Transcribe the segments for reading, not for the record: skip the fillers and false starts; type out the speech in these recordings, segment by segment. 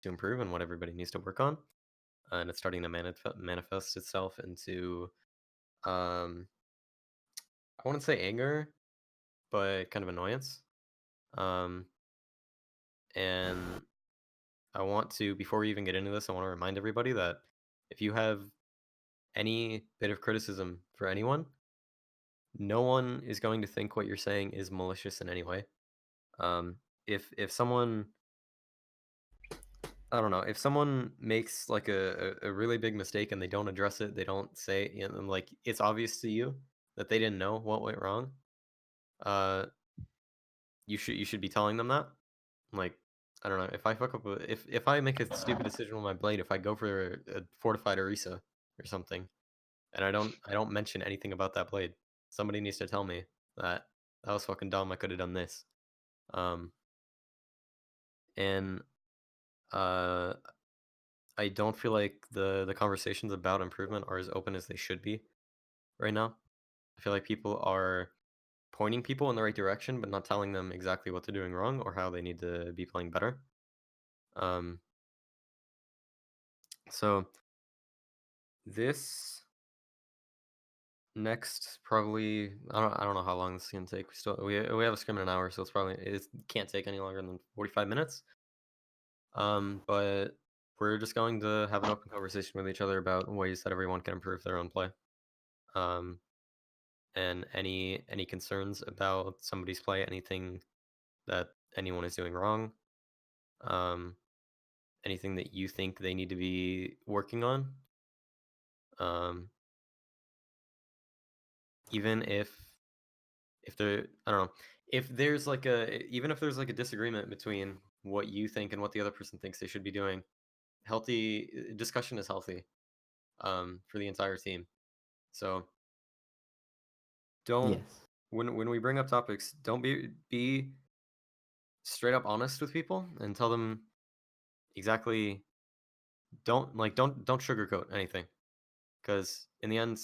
to improve and what everybody needs to work on. And it's starting to manifest itself into, um, I wouldn't say anger, but kind of annoyance. Um, and I want to, before we even get into this, I want to remind everybody that if you have any bit of criticism for anyone, no one is going to think what you're saying is malicious in any way. Um, if someone, I don't know, if someone makes like a really big mistake and they don't address it, they don't say, and like it's obvious to you that they didn't know what went wrong. Uh, you should be telling them that. Like, I don't know, if I fuck up, if I make a stupid decision with my blade, if I go for a fortified Orisa or something, and I don't mention anything about that blade, somebody needs to tell me that that was fucking dumb. I could have done this. Um, and uh, I don't feel like the conversations about improvement are as open as they should be right now. I feel like people are pointing people in the right direction, but not telling them exactly what they're doing wrong or how they need to be playing better. Um, so this next probably I don't know how long this is gonna take. We have a scrim in an hour, so it can't take any longer than 45 minutes. But we're just going to have an open conversation with each other about ways that everyone can improve their own play. Um, and any concerns about somebody's play, anything that anyone is doing wrong, um, anything that you think they need to be working on. Um, even if there, I don't know, if there's like a even if there's like a disagreement between what you think and what the other person thinks they should be doing, healthy discussion is healthy for the entire team. So don't Yes. when we bring up topics, don't be straight up honest with people and tell them exactly. Don't sugarcoat anything, because in the end,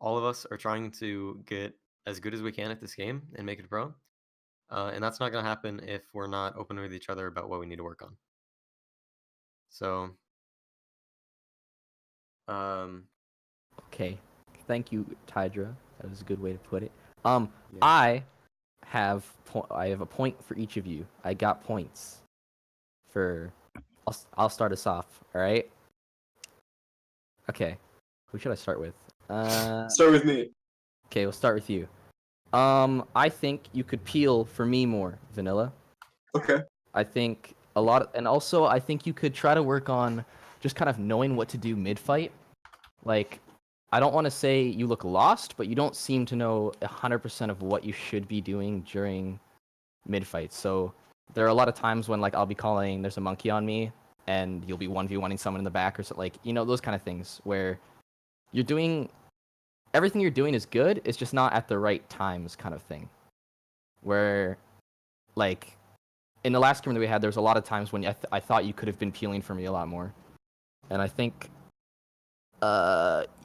all of us are trying to get as good as we can at this game and make it pro. And that's not going to happen if we're not open with each other about what we need to work on. So, um, Okay. Thank you, Tydra. That was a good way to put it. yeah. I have a point for each of you. I got points for. I'll start us off. All right. Okay. Who should I start with? Start with me. Okay, we'll start with you. I think you could peel for me more, Vanilla. Okay. I think and also I think you could try to work on just kind of knowing what to do mid-fight. Like, I don't want to say you look lost, but you don't seem to know 100% of what you should be doing during mid-fight. So there are a lot of times when, like, I'll be calling, there's a monkey on me, and you'll be 1v1ing someone in the back or so, like, those kind of things where you're doing everything you're doing is good, it's just not at the right times kind of thing. Where, like, in the last game that we had, there was a lot of times when I thought you could have been peeling for me a lot more. And I think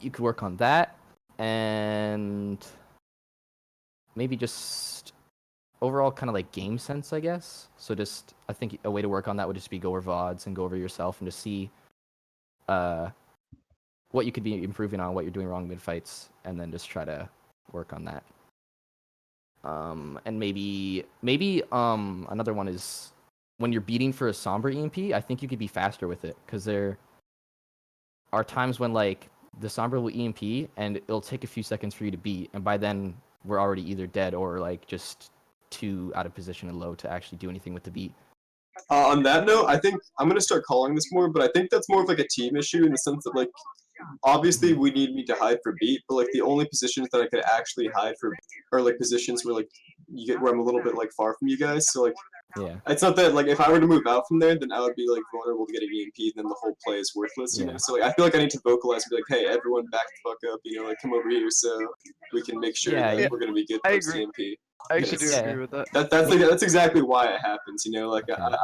you could work on that, and maybe just overall kind of like game sense, I guess. So just, I think a way to work on that would just be go over VODs and go over yourself and just see what you could be improving on, what you're doing wrong mid-fights, and then just try to work on that. And maybe another one is when you're beating for a Sombra EMP, I think you could be faster with it, because there are times when, like, the Sombra will EMP and it'll take a few seconds for you to beat, and by then we're already either dead or like just too out of position and low to actually do anything with the beat. On that note, I think I'm gonna start calling this more, but I think that's more of like a team issue in the sense that, like, obviously we need me to hide for beat, but like the only positions that I could actually hide for are like positions where like where I'm a little bit like far from you guys. So like, Yeah. it's not that, like, if I were to move out from there, then I would be like vulnerable to getting EMP, then the whole play is worthless, you know. So like, I feel like I need to vocalize and be like, hey, everyone, back the fuck up, like, come over here, so we can make sure that we're gonna be good post EMP. I actually do agree with that. That's exactly why it happens, Like, Okay.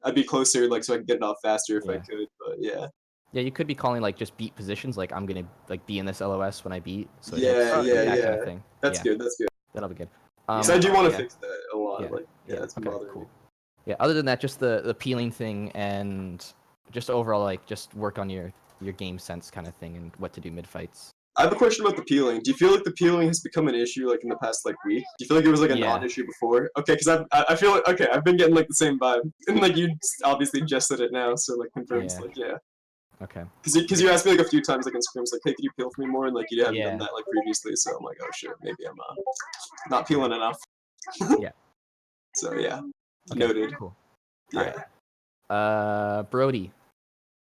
I'd be closer, like, so I can get it off faster if I could, but yeah. Yeah, you could be calling like just beat positions, like I'm gonna like be in this LOS when I beat. So Yeah. Kind of thing. That's good. That'll be good. Because I do want to fix that a lot. Yeah. Like, it's okay, bothering cool. me. Yeah, other than that, just the peeling thing and just overall like just work on your game sense kind of thing and what to do mid fights. I have a question about the peeling. Do you feel like the peeling has become an issue like in the past like week? Do you feel like it was like a Yeah. non-issue before? Okay, because I feel like okay, I've been getting like the same vibe, and like you obviously just said it now, so like confirms Yeah. like yeah. Okay. Because you asked me like a few times like in scrims like, hey, can you peel for me more? And like you haven't Yeah. done that like previously, so I'm like, oh shit, maybe I'm not peeling enough. Yeah. So yeah, Okay. noted. Cool. Yeah. Alright. Brody,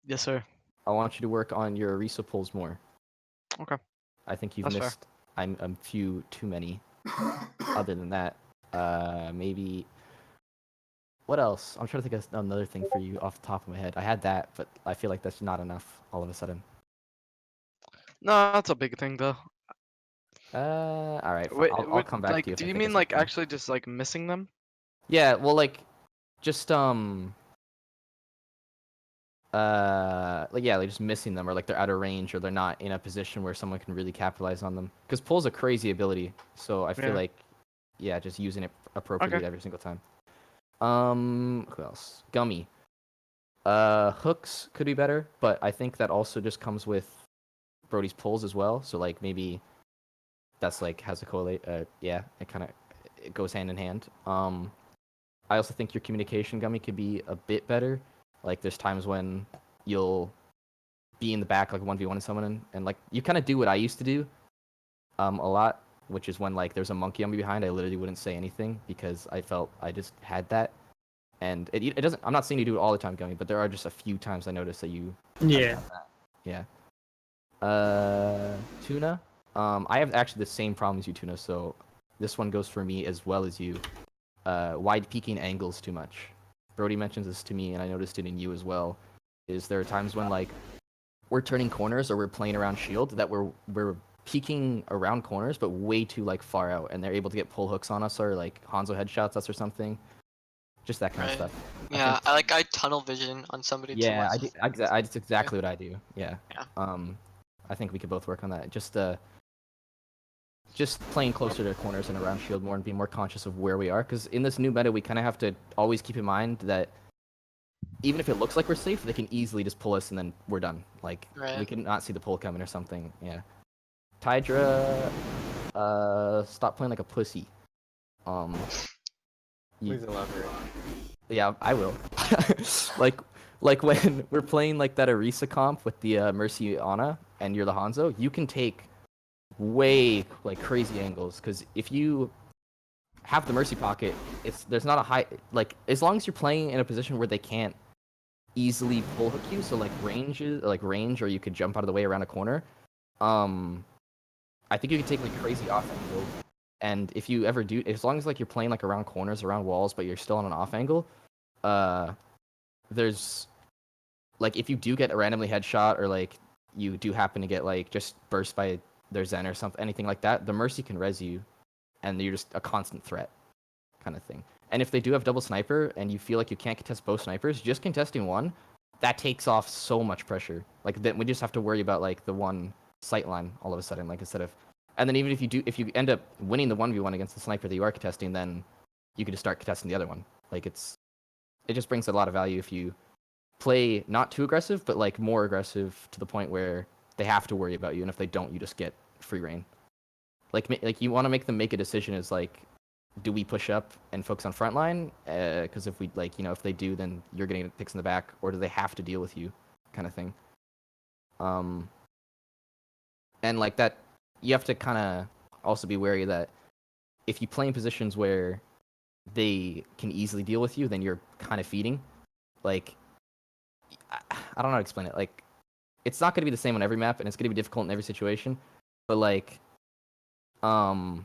Yes, sir. I want you to work on your Arisa pulls more. Okay. I think you've That's fair. missed I'm a few too many. Other than that, maybe what else? I'm trying to think of another thing for you off the top of my head. I had that, but I feel like that's not enough all of a sudden. No, that's a big thing though. All right. Wait, I'll come back like, to you if do I you think of mean like something. actually just like missing them? Yeah. Well, like, just like yeah, like just missing them, or like they're out of range, or they're not in a position where someone can really capitalize on them. Because pull's a crazy ability, so I feel Yeah. like, yeah, just using it appropriately Okay. every single time. Who else? Gummy. Hooks could be better, but I think that also just comes with Brody's pulls as well. So like maybe that's like has a correlate. Yeah, it goes hand in hand. I also think your communication, Gummy, could be a bit better. Like there's times when you'll be in the back like 1v1 someone, and like you kind of do what I used to do a lot, which is when like there's a monkey on me behind, I literally wouldn't say anything because I felt I just had that. And it doesn't. I'm not saying you do it all the time, Gummy, but there are just a few times I noticed that you. Yeah. Have that. Yeah. Tuna. I have actually the same problem as you, Tuna. So this one goes for me as well as you. Wide peaking angles too much. Brody mentions this to me, and I noticed it in you as well. Is there are times when like we're turning corners or we're playing around shield that we're peeking around corners, but way too like far out, and they're able to get pull hooks on us or like Hanzo headshots us or something. Just that kind of Right. stuff. Yeah, I tunnel vision on somebody too Yeah, much. I do. That's exactly what I do. Yeah. Yeah. I think we could both work on that. Just playing closer to corners and around shield more and be more conscious of where we are. Because in this new meta, we kind of have to always keep in mind that even if it looks like we're safe, they can easily just pull us and then we're done. Like we Right. can not see the pull coming or something. Yeah. Tydra, stop playing like a pussy. Please elaborate. Yeah, I will. like when we're playing like that Arisa comp with the Mercy Ana and you're the Hanzo, you can take way like crazy angles because if you have the Mercy pocket, there's not a high like as long as you're playing in a position where they can't easily pull hook you, so like range or you could jump out of the way around a corner. I think you can take like crazy off angle. And if you ever do, as long as like you're playing like around corners, around walls, but you're still on an off angle, there's like if you do get a randomly headshot or like you do happen to get like just burst by their Zen or something, anything like that, the Mercy can res you, and you're just a constant threat, kind of thing. And if they do have double sniper and you feel like you can't contest both snipers, just contesting one, that takes off so much pressure. Like then we just have to worry about like the one sight line all of a sudden, like instead of. And then even if you end up winning the 1v1 against the sniper that you are contesting, then you can just start contesting the other one. Like it just brings a lot of value if you play not too aggressive, but like more aggressive to the point where they have to worry about you, and if they don't, you just get free reign. Like you want to make them make a decision is like, do we push up and focus on frontline? Because if we like if they do, then you're getting picks in the back, or do they have to deal with you, kind of thing. And like that, you have to kind of also be wary that if you play in positions where they can easily deal with you, then you're kind of feeding. Like, I don't know how to explain it. Like, it's not going to be the same on every map, and it's going to be difficult in every situation. But like, you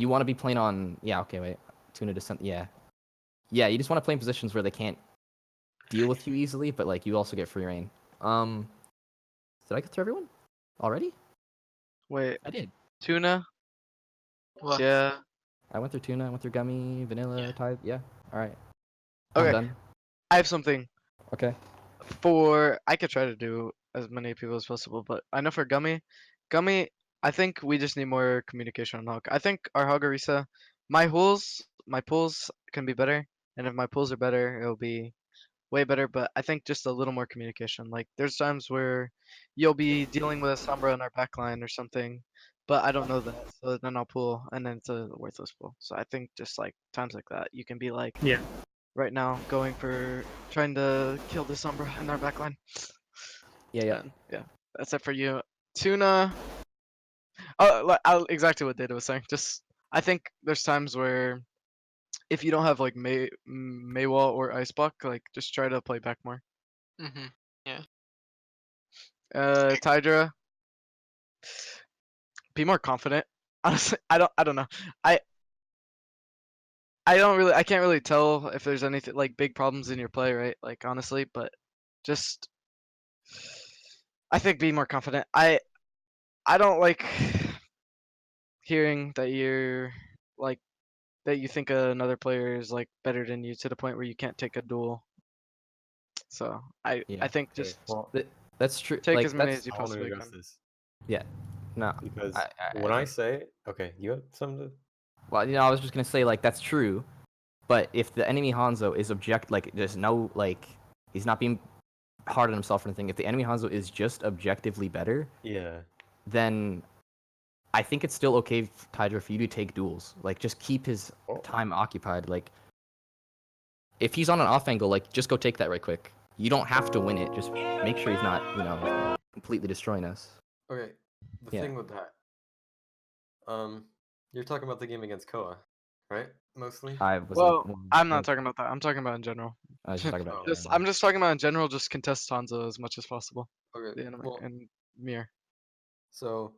want to be playing on. Yeah, okay, wait. Tuna descent. Yeah, you just want to play in positions where they can't deal with you easily, but like you also get free reign. Did I get through everyone already? Wait, I did. Tuna? What? Yeah. I went through Tuna, I went through Gummy, Vanilla, Yeah. Tide. Yeah, all right. Okay. I'm done. I have something Okay. I could try to do as many people as possible, but I know for Gummy, I think we just need more communication on Hog. I think our Hog Arisa, my pulls can be better. and if my pulls are better, it'll be way better. But I think just a little more communication. Like there's times where you'll be dealing with a Sombra in our backline or something, but I don't know that. So then I'll pull, and then it's a worthless pull. So I think just like times like that, you can be like, Yeah. right now going for trying to kill the Sombra in our backline. Yeah. And yeah, that's it for you. Tuna. Exactly what Data was saying. Just I think there's times where if you don't have like Maywall or Iceblock, like just try to play back more. Mhm. Tidra, be more confident. Honestly, I don't know. I I can't really tell if there's anything like big problems in your play, right? Like honestly, but just I think be more confident. I don't like hearing that you're like that you think another player is like better than you to the point where you can't take a duel. So I Yeah. think Okay, just well, That's true. take Like as many that's as you I want to possibly address can. this yeah. No. because I when I think, say, okay, you have something to. well, I was just gonna say like that's true, but if the enemy Hanzo is like there's no like he's not being hard on himself or anything. If the enemy Hanzo is just objectively better, Yeah. then I think it's still okay, Tidra, for you to take duels. Like just keep his Oh. time occupied. Like if he's on an off angle, like just go take that right quick. You don't have to win it. Just make sure he's not, completely destroying us. Okay. The Yeah. thing with that, you're talking about the game against Koa, right? Mostly. I was. Well, I'm not talking about that. I'm talking about in general. I was just talking about. Oh. I'm just talking about in general. Just contest Hanzo as much as possible. Okay. The enemy Well, and Mir. so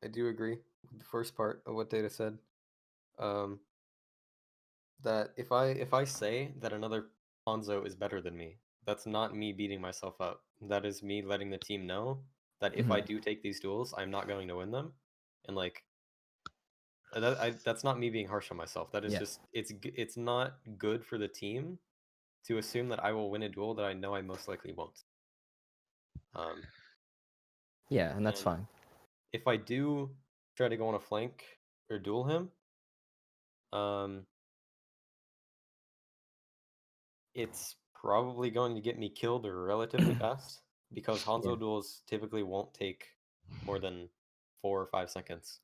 I do agree with the first part of what Data said. Um, that if I say that another Hanzo is better than me, that's not me beating myself up. That is me letting the team know that if I do take these duels, I'm not going to win them, and like that's not me being harsh on myself. That is Yeah. just it's not good for the team to assume that I will win a duel that I know I most likely won't. Um, Yeah, and that's and fine. if I do try to go on a flank or duel him, it's probably going to get me killed relatively fast because Hanzo Yeah. duels typically won't take more than 4 or 5 seconds.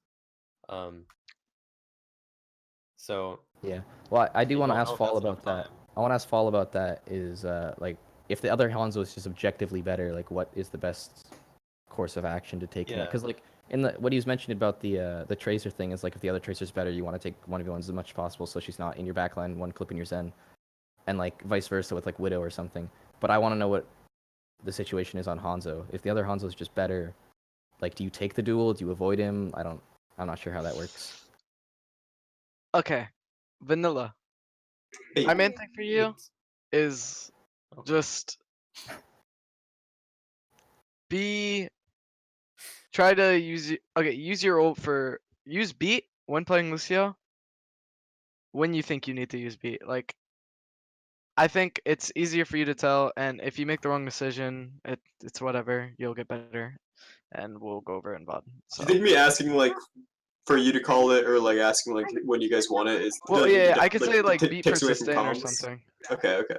So Yeah. Well, I do you want to don't ask know if Fall that's enough about that. time. I want to ask Fall about that. Is like if the other Hanzo is just objectively better, like what is the best course of action to take in that? Yeah. Because like in the what he was mentioning about the tracer thing is like if the other tracer's better, you want to take one of your ones as much as possible so she's not in your backline, one clip in your Zen, and like vice versa with like Widow or something. But I want to know what the situation is on Hanzo. If the other Hanzo is just better, like do you take the duel? Do you avoid him? I'm not sure how that works. Okay, Vanilla. Hey. My main thing for you It's is okay. just try to use your ult for use beat when playing Lucio when you think you need to use beat. Like I think it's easier for you to tell, and if you make the wrong decision, it's whatever. You'll get better, and we'll go over it in VOD. Do So you think me asking like for you to call it or like asking like when you guys want it is well, yeah, I could say like beat for takes away from sustain or comms? something. Okay, okay.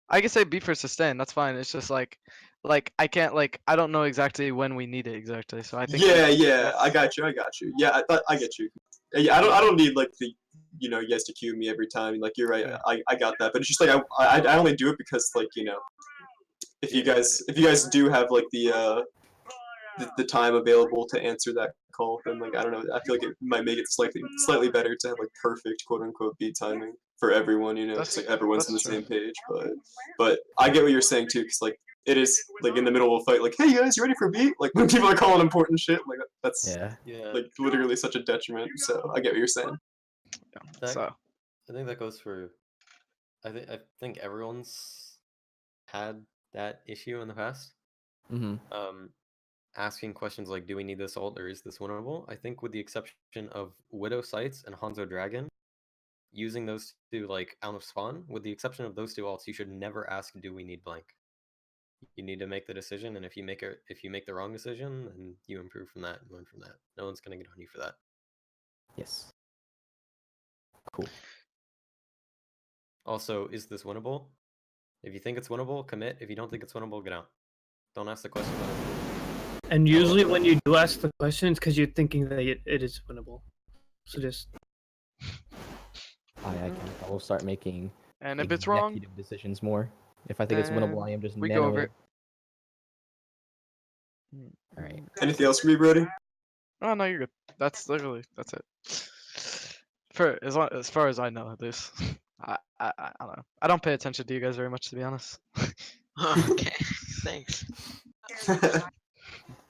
I could say beat for sustain. That's fine. It's just like I can't I don't know exactly when we need it exactly. So I think Yeah, I got you. Yeah, I get you. Yeah, I don't need like the you guys to cue me every time. Like you're right, Yeah. I got that. But it's just like I only do it because like if you guys do have like the time available to answer that call, then like I don't know, I feel like it might make it slightly better to have like perfect quote unquote beat timing for everyone, because like everyone's on the That's true. same page. But I get what you're saying too, because like it is like in the middle of a fight, like hey guys, you ready for beat? Like when people are calling important shit, like that's Yeah. Yeah. like literally such a detriment. So I get what you're saying. That, So I think that goes for I think everyone's had that issue in the past. Mm-hmm. Asking questions like, do we need this ult or is this winnable? I think with the exception of Widow Sights and Hanzo Dragon, using those two like out of spawn, with the exception of those two ults, you should never ask, do we need blank? You need to make the decision, and if you make the wrong decision, then you improve from that and learn from that. No one's gonna get on you for that. Yes. Cool. Also, is this winnable? If you think it's winnable, commit. If you don't think it's winnable, get out. Don't ask the question about it. And usually when you do ask the question, it's because you're thinking that it is winnable. So just I will start making And if it's wrong, executive decisions more. If I think it's winnable, I am just we go over nanoing. it. All right. Anything else for me, Brody? Oh no, you're good. That's it. For as far as I know, at least. I don't know. I don't pay attention to you guys very much, to be honest. Okay, thanks.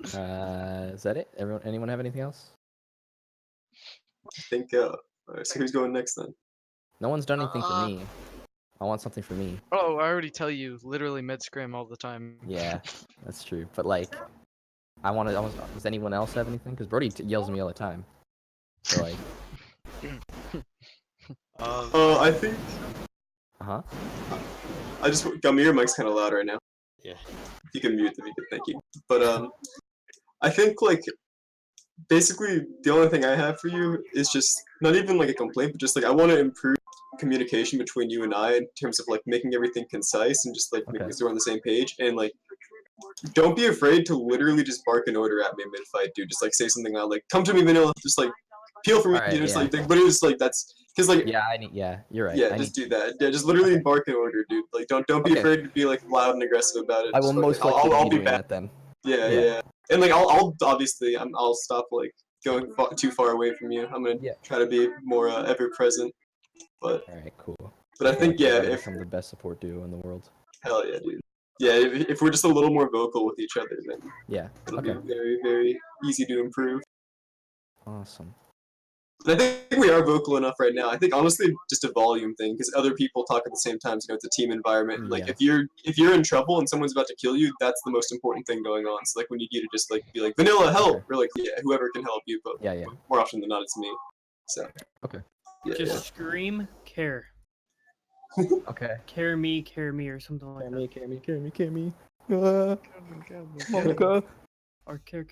Is that it? Anyone have anything else? I think. Alright, so who's going next then? No one's done anything for me. I want something for me. Oh, I already tell you, literally mid scrim all the time. Yeah, that's true. But like, does anyone else have anything? Because Brody yells at me all the time. So like, I think. uh-huh. I just got your mic's kind of loud right now. Yeah. If you can mute them, you can. Thank you. But I think like basically the only thing I have for you is just not even like a complaint, but just like I want to improve communication between you and I in terms of like making everything concise and just like making us on the same page. And like, don't be afraid to literally just bark an order at me mid fight, dude. Just like say something loud, like "Come to me, Vanilla." Just like peel for me, Alright, dude. Just yeah. like, but it's like that's because like. Yeah, you're right. Yeah, just do that. Yeah, just literally bark an order, dude. Like, don't be Okay. afraid to be like loud and aggressive about it. I will Just, like, most likely I'll be be doing bad. that then. Yeah. And like, I'll obviously, I'll stop like going too far away from you. I'm gonna try to be more ever present. But All right, cool. but I think We're yeah, gonna if become the best support duo in the world. hell yeah, dude. Yeah, if we're just a little more vocal with each other, then Yeah. it'll Okay. be very, very easy to improve. Awesome. And I think we are vocal enough right now. I think honestly, just a volume thing, because other people talk at the same time. So, it's a team environment. Like Yeah. if you're in trouble and someone's about to kill you, that's the most important thing going on. So like we need you to just like be like Vanilla, help, Okay. or like whoever can help you. But Yeah. more often than not, it's me. So Okay. yeah, just scream care. Okay. Care me, or something like that. Care me. Monica. Or care.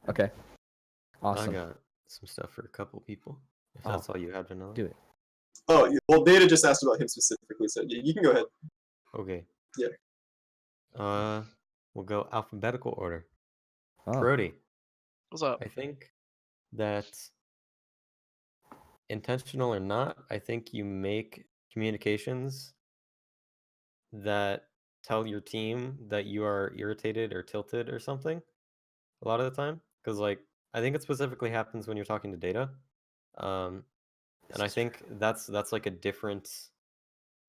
Okay. I Awesome. got some stuff for a couple people. If Oh, that's all you have to know. do it. Oh well, Data just asked about him specifically, so you can go ahead. Okay. Yeah. We'll go alphabetical order. Oh. Brody, What's up? I think that intentional or not, I think you make communications that tell your team that you are irritated or tilted or something a lot of the time. Because like I think it specifically happens when you're talking to Data. And I think that's like a different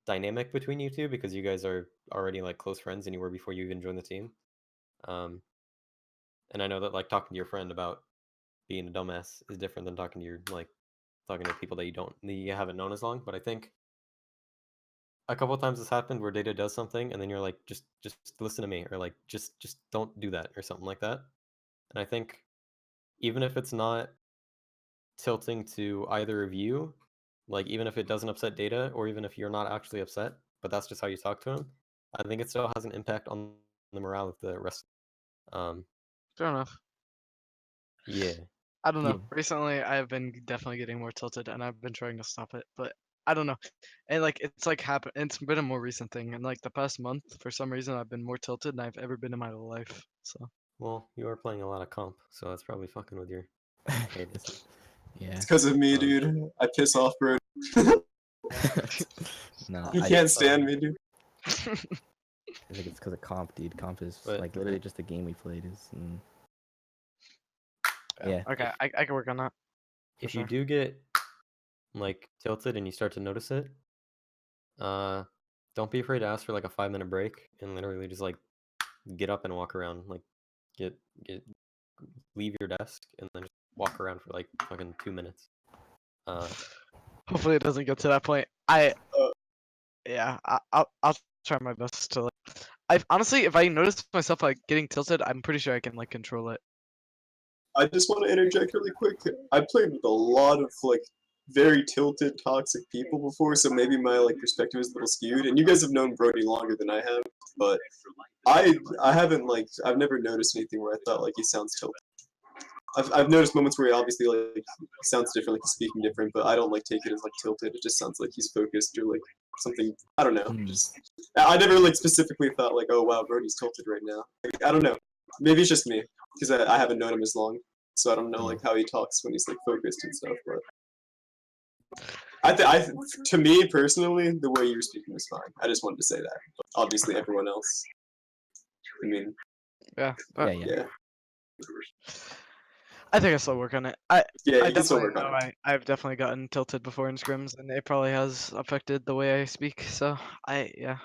dynamic between you two because you guys are already like close friends and you were before you even joined the team. And I know that like talking to your friend about being a dumbass is different than talking to people that you haven't known as long. But I think a couple of times it's happened where Data does something and then you're like, just listen to me, or like just don't do that or something like that. And I think even if it's not tilting to either of you, like even if it doesn't upset Data or even if you're not actually upset, but that's just how you talk to him, I think it still has an impact on the morale of the rest. Fair enough. Yeah. I don't know. Yeah. Recently, I've been definitely getting more tilted, and I've been trying to stop it, but I don't know. And like it's like happened. It's been a more recent thing, and like the past month, for some reason, I've been more tilted than I've ever been in my life. So. Well, you are playing a lot of comp, so that's probably fucking with your head. Yeah. It's because of me, dude. I piss off, bro. No, You can't stand me, dude. I think it's because of comp, dude. Comp is But- like literally just a game we played. Yeah. Okay, I can work on that. for If you sure. do get like tilted and you start to notice it, don't be afraid to ask for like a 5-minute break and literally just like get up and walk around, like get leave your desk and then just walk around for like fucking 2 minutes. Hopefully, it doesn't get to that point. Yeah, I'll try my best to like. I honestly, if I notice myself like getting tilted, I'm pretty sure I can like control it. I just want to interject really quick. I played with a lot of like very tilted, toxic people before, so maybe my like perspective is a little skewed. And you guys have known Brody longer than I have, but I haven't like I've never noticed anything where I thought like he sounds tilted. I've noticed moments where he obviously like sounds different, like he's speaking different, but I don't like take it as like tilted. It just sounds like he's focused or like something. I don't know. Hmm. Just I never like specifically thought like, oh wow, Brody's tilted right now. Like, I don't know. Maybe it's just me because I haven't known him as long, so I don't know like how he talks when he's like focused and stuff. But to me personally, the way you're speaking was fine. I just wanted to say that. But obviously, everyone else. I mean, Yeah. yeah. I think I still work on it. Yeah, I you can still definitely work on know it. I've definitely gotten tilted before in scrims, and it probably has affected the way I speak. So yeah.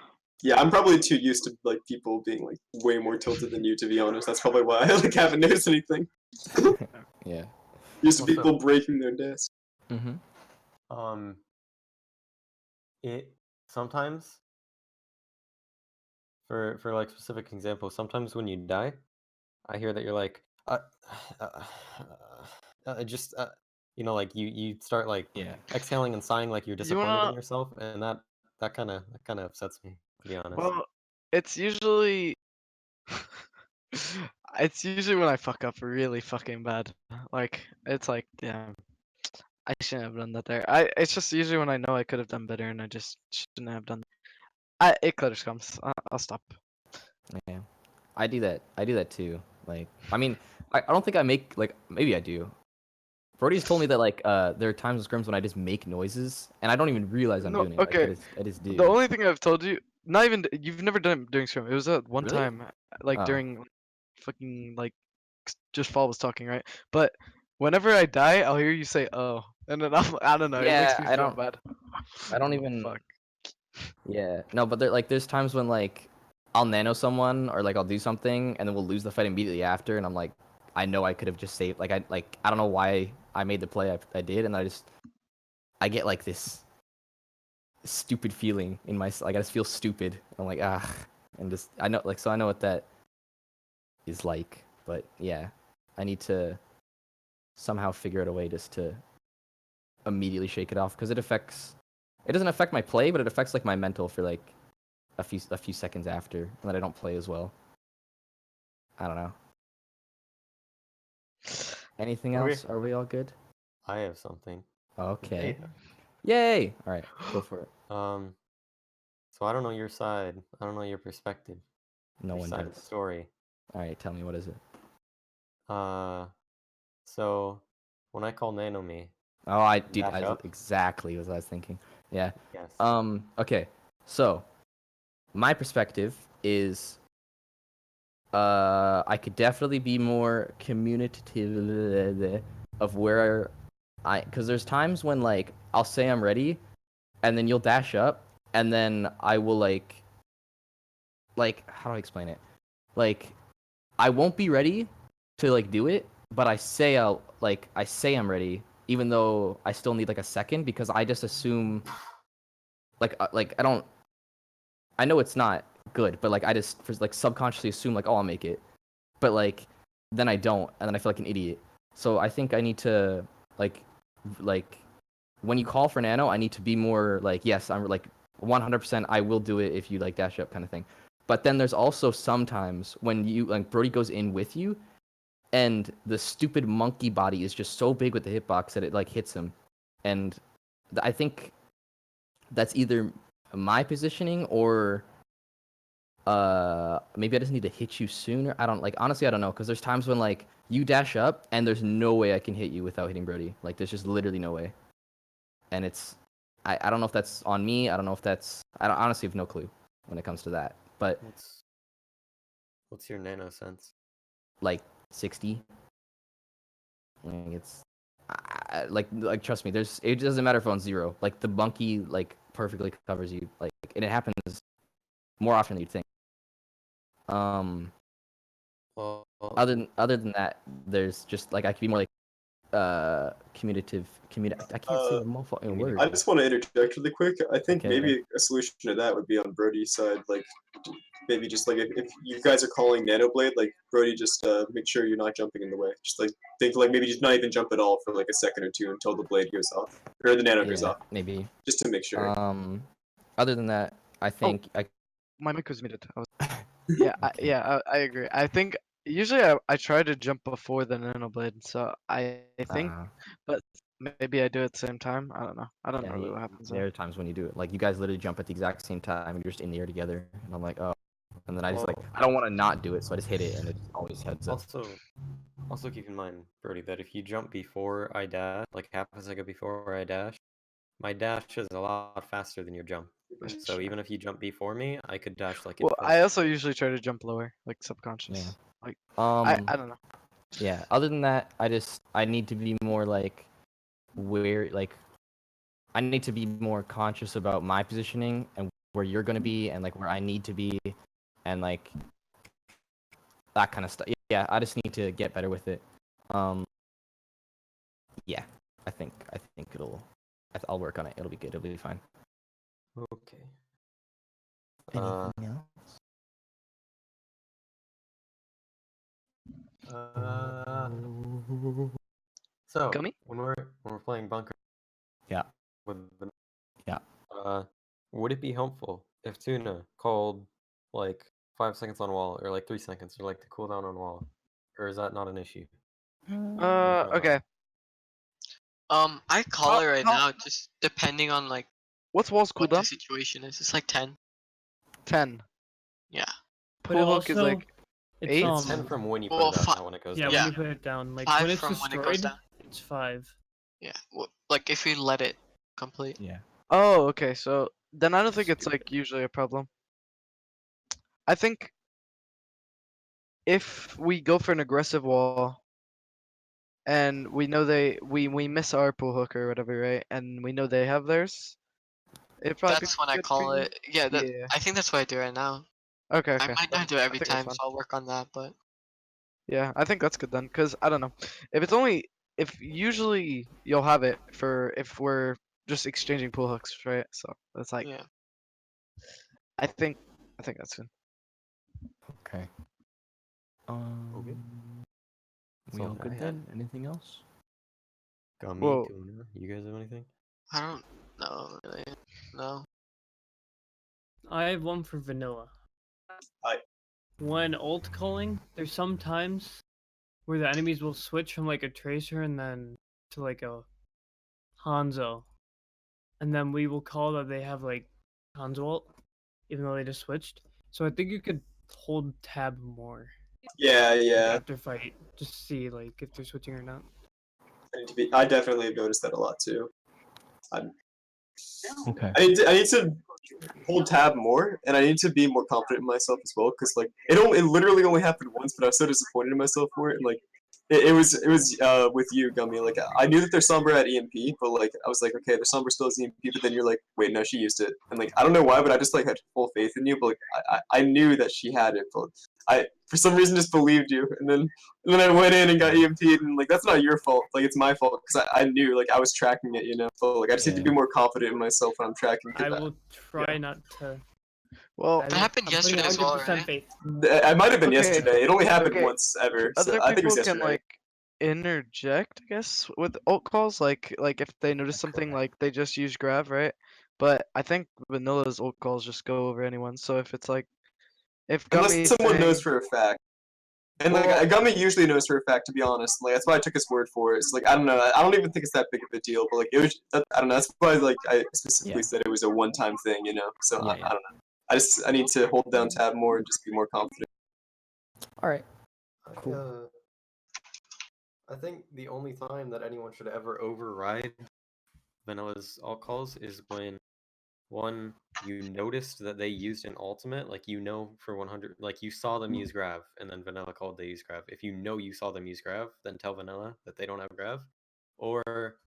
Yeah, I'm probably too used to like people being like way more tilted than you, to be honest. That's probably why I like haven't noticed anything. Yeah. Used to Also- people breaking their desk. Mm-hmm. It sometimes for like specific examples, sometimes when you die, I hear that you're like, uh, just you know, like you start like Yeah. exhaling and sighing like you're You disappointed wanna? in yourself, and that kind of upsets me, to be honest. Well, it's usually it's usually when I fuck up really fucking bad. Like it's like, damn, I shouldn't have done that there. It's just usually when I know I could have done better and I just shouldn't have done. It clears comes. I'll stop. Yeah. I do that too. Like, I mean, I don't think I make like maybe I do. Brody's told me that like there are times in scrims when I just make noises and I don't even realize I'm No, doing it. okay. Like, I just do. The only thing I've told you, not even you've never done it during scrim. It was at one Really? time, like Oh. during fucking like just Fall was talking, right? But whenever I die, I'll hear you say "oh," and then I don't know. It makes Yeah, me I feel don't. bad. I don't even. Fuck. Yeah. No, but there's times when like I'll nano someone or like I'll do something and then we'll lose the fight immediately after, and I'm like, I know I could have just saved. Like I don't know why I made the play I did, and I get like this stupid feeling in my like I just feel stupid. I'm like and just I know like so I know what that is like, but yeah, I need to somehow figure out a way just to immediately shake it off because it doesn't affect my play, but it affects like my mental for like a few seconds after, and then I don't play as well. I don't know. Anything Okay. else? Are we all good? I have something. Okay. Yay! All right, go for it. So I don't know your side. I don't know your perspective. No your one side of the does. story. All right, tell me, what is it? So when I call Nano me, Oh, dash up. exactly what I was thinking. Yeah. Yes. Okay. So, my perspective is, I could definitely be more communicative of where because there's times when like I'll say I'm ready, and then you'll dash up, and then I will like how do I explain it? Like, I won't be ready to like do it, but I say I'm ready, even though I still need like a second because I just assume like I know it's not good, but like I just like subconsciously assume like, oh, I'll make it, but like then I don't, and then I feel like an idiot. So I think I need to like when you call for nano, I need to be more like, yes, I'm like 100% I will do it if you like dash up kind of thing. But then there's also sometimes when you like Brody goes in with you, and the stupid monkey body is just so big with the hitbox that it like hits him, and I think that's either my positioning or maybe I just need to hit you sooner. I don't like honestly I don't know because there's times when like you dash up and there's no way I can hit you without hitting Brody. Like there's just literally no way. And it's I don't know if that's on me. I don't know if that's I don't honestly have no clue when it comes to that. But What's your nano sense? like 60. Like it's like trust me, it doesn't matter if on 0. Like the monkey like perfectly covers you. Like and it happens more often than you'd think. Well, Other than that, there's just like I could be more like commutative. I can't say the motherfucking word. I just want to interject really quick. I think Okay. maybe a solution to that would be on Brody's side. Like, maybe just like if you guys are calling Nano Blade, like Brody, just make sure you're not jumping in the way. Just like think like maybe just not even jump at all for like a second or two until the blade goes off or the nano goes off. Maybe. Just to make sure. Other than that, I think My mic was muted. Yeah, Okay. I agree. I think usually I try to jump before the nano blade, so I think, but maybe I do it at the same time. I don't know. I don't know Yeah, really what happens there there. are times when you do it. Like you guys literally jump at the exact same time and you're just in the air together. And I'm like, oh. And then I just like, Well, I don't want to not do it, so I just hit it and it always heads up. also keep in mind, Brody, that if you jump before I dash, like half a second before I dash, my dash is a lot faster than your jump. That's So true. even if you jump before me, I could dash like in Well, I 4 also usually try to jump lower, like subconscious. Yeah. Like Um, I don't know. yeah. Other than that, I need to be more like I need to be more conscious about my positioning and where you're gonna be and like where I need to be, and like that kind of stuff. Yeah, I just need to get better with it. Yeah, I think I'll work on it. It'll be good. It'll be fine. Okay. Uh, Anything else? so Gummy? when we're playing bunker Yeah. with Yeah. would it be helpful if Tuna called like 5 seconds on wall or like 3 seconds or like the cooldown on wall, or is that not an issue? with Okay. Vanilla? I call it right how- now, just depending on like What's wall's what the cooldown? situation is. It's like 10. 10. Yeah. But Pull hook is also, like it's 8. It's 10 from when you put Well, it down, not when it goes yeah, down. when Yeah. you put it down. Like 5 when it's from when it goes destroyed, down. it's 5. Yeah. Like if you let it complete. Yeah. Oh, okay. So then I don't think it's like usually a problem. I think if we go for an aggressive wall and we know we miss our pull hook or whatever, right? And we know they have theirs. It probably That's when I good for call you. it. Yeah. Yeah. I think that's what I do right now. Okay, I okay. might not do it every think that's time, fine. so I'll work on that. But Yeah, I think that's good then, cause I don't know. If usually you'll have it for if we're just exchanging pull hooks, right? So it's like yeah. I think that's good. Okay. We So all I good had- then? Anything else? Gummy, Well- Tuna, you guys have anything? I don't know really. No. I have one for vanilla. I- When ult calling, there's some times where the enemies will switch from like a tracer and then to like a Hanzo, and then we will call that they have like Hanzo ult, even though they just switched. So I think you could hold tab more Yeah, like, yeah. after fight, just to see like if they're switching or not. I definitely have noticed that a lot too. Okay. I need to hold tab more, and I need to be more confident in myself as well. Cause like it literally only happened once, but I was so disappointed in myself for it. And like it was with you, Gummy. Like I knew that their Sombra had EMP, but like I was like, okay, their Sombra still has EMP. But then you're like, wait, no, she used it. And like I don't know why, but I just like had full faith in you. But like I knew that she had it, but I for some reason just believed you. And then I went in and got EMP'd, and like that's not your fault. Like it's my fault because I knew like I was tracking it, you know. So like I just need to be Yeah. more confident in myself when I'm tracking. 'Cause I will try not to. Well, I That happened I'm putting yesterday as well, 100% right? faith. I might have been Okay, yesterday. It only happened okay. once ever, so other I think it was people can yesterday. like interject, I guess, with ult calls. Like if they notice something, like they just use grab, right? But I think Vanilla's ult calls just go over anyone. So if it's like if Unless Gummy's someone knows saying, for a fact. And like Well- Gummy usually knows for a fact, to be honest. Like that's why I took his word for it. It's like I don't know. I don't even think it's that big of a deal. But like it was, I don't know. That's why like I specifically Yeah. said it was a one-time thing, you know. So Yeah, I yeah. don't know. I need to hold down tab more and just be more confident. All right. I think the only time that anyone should ever override Vanilla's alt calls is when one, you noticed that they used an ultimate, like you know for 100, like you saw them use Grav, and then Vanilla called they use Grav. If you know you saw them use Grav, then tell Vanilla that they don't have Grav. Or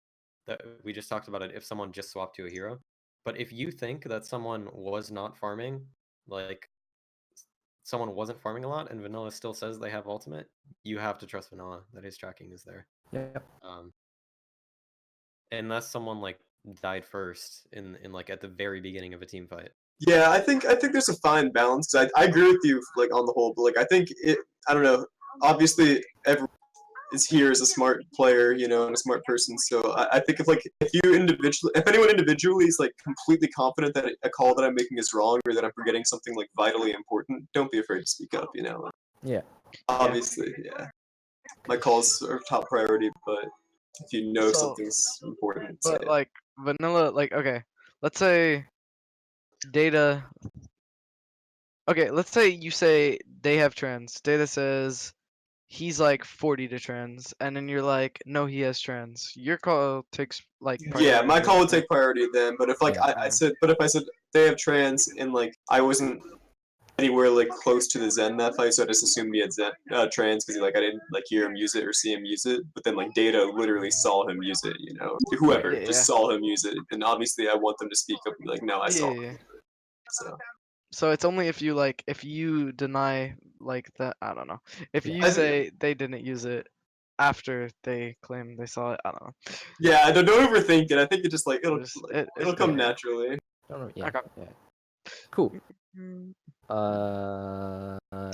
that we just talked about it if someone just swapped to a hero. But if you think that someone was not farming, like someone wasn't farming a lot and Vanilla still says they have ultimate, you have to trust Vanilla that his tracking is there. Yep. Unless someone like died first in like at the very beginning of a team fight. Yeah, I think there's a fine balance. I agree with you like on the whole, but like I think it. I don't know. Obviously, everyone is here as a smart player, you know, and a smart person. So I think if anyone individually is like completely confident that a call that I'm making is wrong or that I'm forgetting something like vitally important, don't be afraid to speak up. You know. Yeah. Obviously, yeah. My calls are top priority, but If you know So- something's important, say But it. like vanilla, like okay, let's say Data. Okay, let's say you say they have trans. Data says he's like 40 to trans, and then you're like, no, he has trans. Your call takes like Yeah, my priority call then, would take priority then. But if like Yeah. if I said they have trans and like I wasn't anywhere like close to the Zen that fight, so I just assumed he had Zen trans because like I didn't like hear him use it or see him use it. But then like Data literally saw him use it, you know, whoever Yeah, just yeah. saw him use it, and obviously I want them to speak up and be like, no, I saw Yeah, him. yeah. use it. So So it's only if you like if you deny like that. I don't know. If Yeah. you I- say they didn't use it after they claim they saw it, I don't know. yeah, don't overthink it. I think it just like it'll it'll come yeah. naturally. Don't know, yeah, Okay. yeah. Cool. Mm,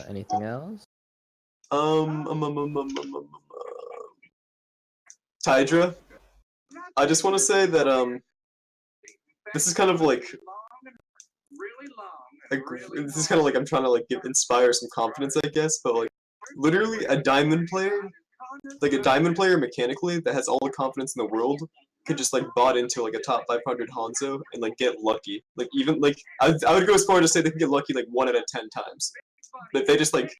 Anything else? Tydra, I just want to say that this is kind of like this is kind of like I'm trying to like inspire some confidence, I guess. But like literally a diamond player, like a diamond player mechanically that has all the confidence in the world could just like bot into like a top 500 Hanzo and like get lucky. Like even like I would go as far to say they can get lucky like 1 out of 10 times. But if they just like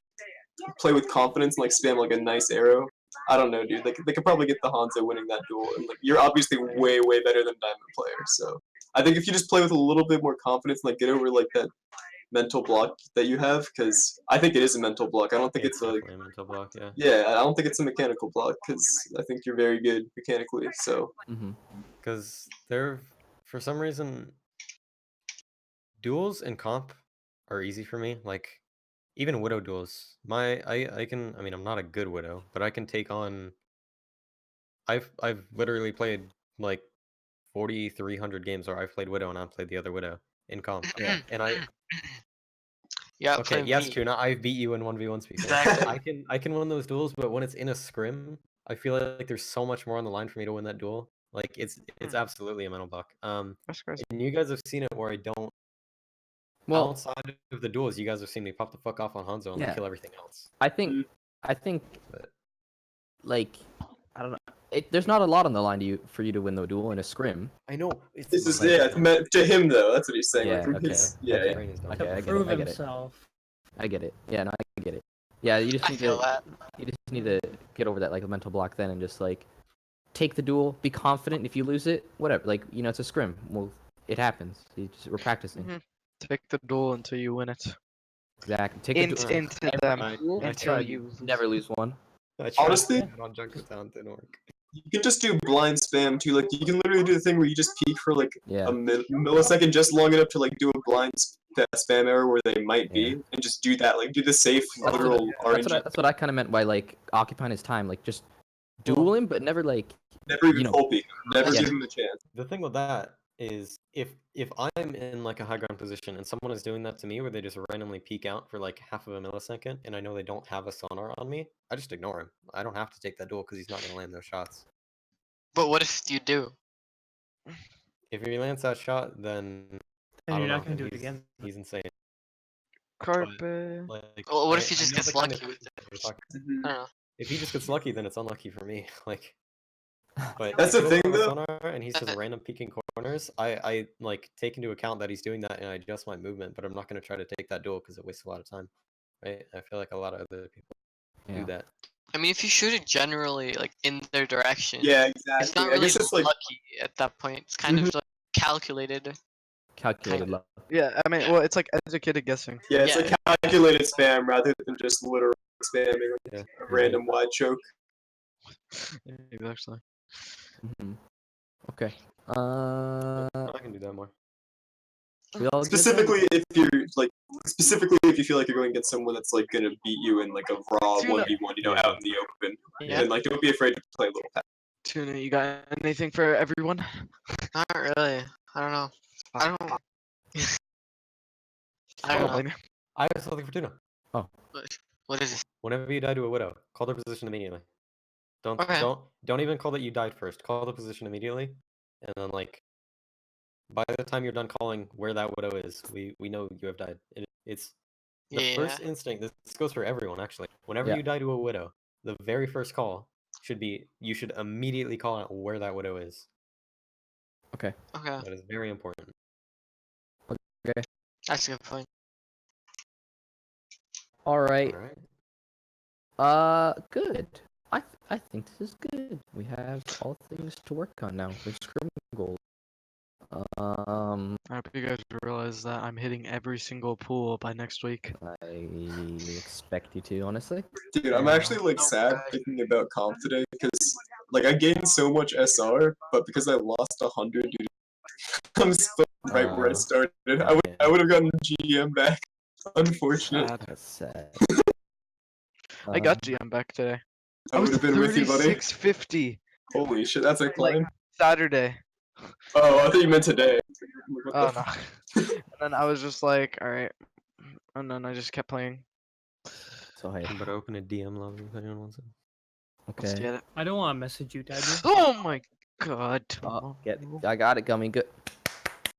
play with confidence and like spam like a nice arrow, I don't know, dude. They could probably get the Hanzo winning that duel. And like you're obviously way better than diamond player. So I think if you just play with a little bit more confidence and like get over like that mental block that you have, because I think it is a mental block. I don't think it's like definitely a mental block, yeah. yeah, I don't think it's a mechanical block because I think you're very good mechanically. So Mm-hmm. Because they're, for some reason, duels and comp are easy for me. Like, even Widow duels. I can, I mean, I'm not a good Widow, but I can take on. I've literally played like 4,300 games where I've played Widow and I've played the other Widow in comp. Yeah. And I Yeah, okay, play yes, me. Tuna, I've beat you in 1v1s before. Exactly. I can win those duels, but when it's in a scrim, I feel like there's so much more on the line for me to win that duel. Like it's absolutely a mental block. That's crazy. And you guys have seen it where I don't Well, outside of the duels, you guys have seen me pop the fuck off on Hanzo and Yeah. like, kill everything else. I think, But like, I don't know. There's not a lot on the line for you to win the duel in a scrim. I know it's this is Like- yeah, it's meant to him though. That's what he's saying. Yeah, Like from okay, his yeah. okay. brain is dumb. Okay, I get Prove it. I get it. himself. I get it. Yeah, no, I get it. Yeah, you just I need feel to that. you just need to get over that like mental block then and just like take the duel, be confident. If you lose it, whatever. Like it's a scrim. Well, it happens. We're practicing. Mhm. Take the duel until you win it. Exactly. Take the Into duel. into Every them duel, I until tried. you lose. never lose one. I tried Honestly- that on Junkertown, didn't work. You can just do blind spam too. Like you can literally do the thing where you just peek for like Yeah. a millisecond, just long enough to like do a blind spam error where they might be, Yeah. and just do that. Like do the safe That's what literal RNG. That's what I kind of meant by like occupying his time. Like just duel him, but never like Never even you know- full peek. Never Yeah. give him a chance. The thing with that is if I'm in like a high ground position and someone is doing that to me where they just randomly peek out for like half of a millisecond and I know they don't have a sonar on me, I just ignore him. I don't have to take that duel because he's not gonna land those shots. But what if you do? If he lands that shot, then I And you're don't not know, gonna do it he's- again. He's insane. Carpe. Like, Well, what if he I just know gets the kind lucky of with things it? we're talking- I don't know. If he just gets lucky, then it's unlucky for me. Like, but That's if the he thing, doesn't have though. a sonar and he's just random peeking corners, I like take into account that he's doing that and I adjust my movement, but I'm not gonna try to take that duel because it wastes a lot of time. Right? I feel like a lot of other people Yeah. do that. I mean, if you shoot it generally like in their direction, Yeah, it's exactly. not I really guess it's like lucky at that point. It's kind of like calculated. calculated luck. Yeah, I mean, Yeah. well, it's like educated guessing. yeah, it's like calculated spam rather than just literal spamming like Yeah. a random wide choke. Exactly. hmm Okay. I can do that more. We all good then? Specifically, if you feel like you're going against someone that's like gonna beat you in like a raw Tuna. 1v1, Yeah. out in the open, Yeah. then like don't be afraid to play a little pass. Tuna, you got anything for everyone? Not really. I don't know. I don't. I don't don't know. blame you. I have something for Tuna. What is it? Whenever you die to a widow, call their position immediately. Okay. Don't even call that you died first. Call the position immediately, and then like by the time you're done calling where that widow is, we know you have died. It's the Yeah. first instinct. This goes for everyone actually. Whenever Yeah. you die to a widow, the very first call you should immediately call out where that widow is. Okay. Okay, That is very important. that's a good point. All right. All right. Good. I think this is good. We have all things to work on now. We're scrim goals. I hope you guys realize that I'm hitting every single pool by next week. I expect you to, honestly. Dude, I'm Yeah. actually like sad thinking about comp today because like I gained so much SR, but because I lost 100, dude, I'm still right where I started. I yeah. would have gotten GM back. Unfortunate. Sad. That's sad. I got GM back today. I would have been with you, buddy. 3650 Holy shit, that's a Like- climb. Saturday. Oh, I thought you meant today. What Oh the no. And then I was just like, all right. And then I just kept playing. So hey, I'm about to open a DM lobby if anyone wants it. Let's okay. get it. I don't want to message you, Daddy. Oh my god. I got it, Gummy. Good.